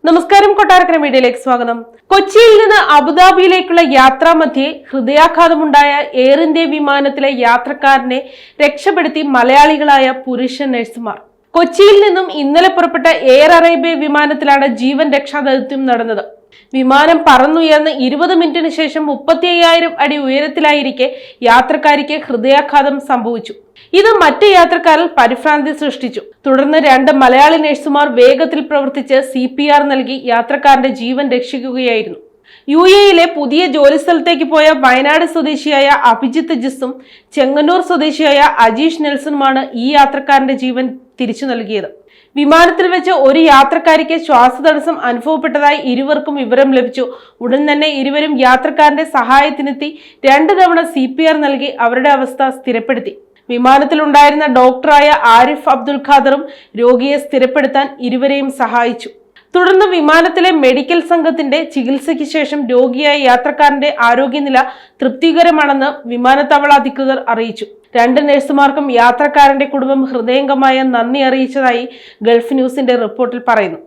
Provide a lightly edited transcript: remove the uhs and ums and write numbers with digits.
നമസ്കാരം, കൊട്ടാരക്കര മീഡിയയിലേക്ക് സ്വാഗതം. കൊച്ചിയിൽ നിന്ന് അബുദാബിയിലേക്കുള്ള യാത്രാമധ്യേ ഹൃദയാഘാതമുണ്ടായ എയർ ഇന്ത്യ വിമാനത്തിലെ യാത്രക്കാരനെ രക്ഷപ്പെടുത്തി മലയാളികളായ പുരുഷ നഴ്സുമാർ. കൊച്ചിയിൽ നിന്നും ഇന്നലെ പുറപ്പെട്ട എയർ അറേബ്യ വിമാനത്തിലാണ് ജീവൻ രക്ഷാദൗത്യം നടന്നത്. വിമാനം പറന്നുയർന്ന് 20 മിനിറ്റിന് ശേഷം 35,000 അടി ഉയരത്തിലായിരിക്കെ യാത്രക്കാരിക്ക് ഹൃദയാഘാതം സംഭവിച്ചു. ഇത് മറ്റ് യാത്രക്കാരിൽ പരിഭ്രാന്തി സൃഷ്ടിച്ചു. തുടർന്ന് 2 മലയാളി നഴ്സുമാർ വേഗത്തിൽ പ്രവർത്തിച്ച് CPR നൽകി യാത്രക്കാരന്റെ ജീവൻ രക്ഷിക്കുകയായിരുന്നു. UAE പുതിയ ജോലിസ്ഥലത്തേക്ക് പോയ വയനാട് സ്വദേശിയായ അഭിജിത്ത് ജിസും ചെങ്ങന്നൂർ സ്വദേശിയായ അജീഷ് നെൽസണുമാണ് ഈ യാത്രക്കാരന്റെ ജീവൻ തിരിച്ചു നൽകിയത്. വിമാനത്തിൽ വെച്ച് ഒരു യാത്രക്കാരിക്ക് ശ്വാസതടസ്സം അനുഭവപ്പെട്ടതായി ഇരുവർക്കും വിവരം ലഭിച്ചു. ഉടൻ തന്നെ ഇരുവരും യാത്രക്കാരന്റെ സഹായത്തിനെത്തി 2 തവണ CPR നൽകി അവരുടെ അവസ്ഥ സ്ഥിരപ്പെടുത്തി. വിമാനത്തിലുണ്ടായിരുന്ന ഡോക്ടറായ ആരിഫ് അബ്ദുൽ ഖാദറും രോഗിയെ സ്ഥിരപ്പെടുത്താൻ ഇരുവരെയും സഹായിച്ചു. തുടർന്ന് വിമാനത്തിലെ മെഡിക്കൽ സംഘത്തിന്റെ ചികിത്സയ്ക്ക് ശേഷം രോഗിയായ യാത്രക്കാരന്റെ ആരോഗ്യനില തൃപ്തികരമാണെന്ന് വിമാനത്താവള അധികൃതർ അറിയിച്ചു. 2 നഴ്സുമാർക്കും യാത്രക്കാരന്റെ കുടുംബം ഹൃദയംഗമായ നന്ദി അറിയിച്ചതായി ഗൾഫ് ന്യൂസിന്റെ റിപ്പോർട്ടിൽ പറയുന്നു.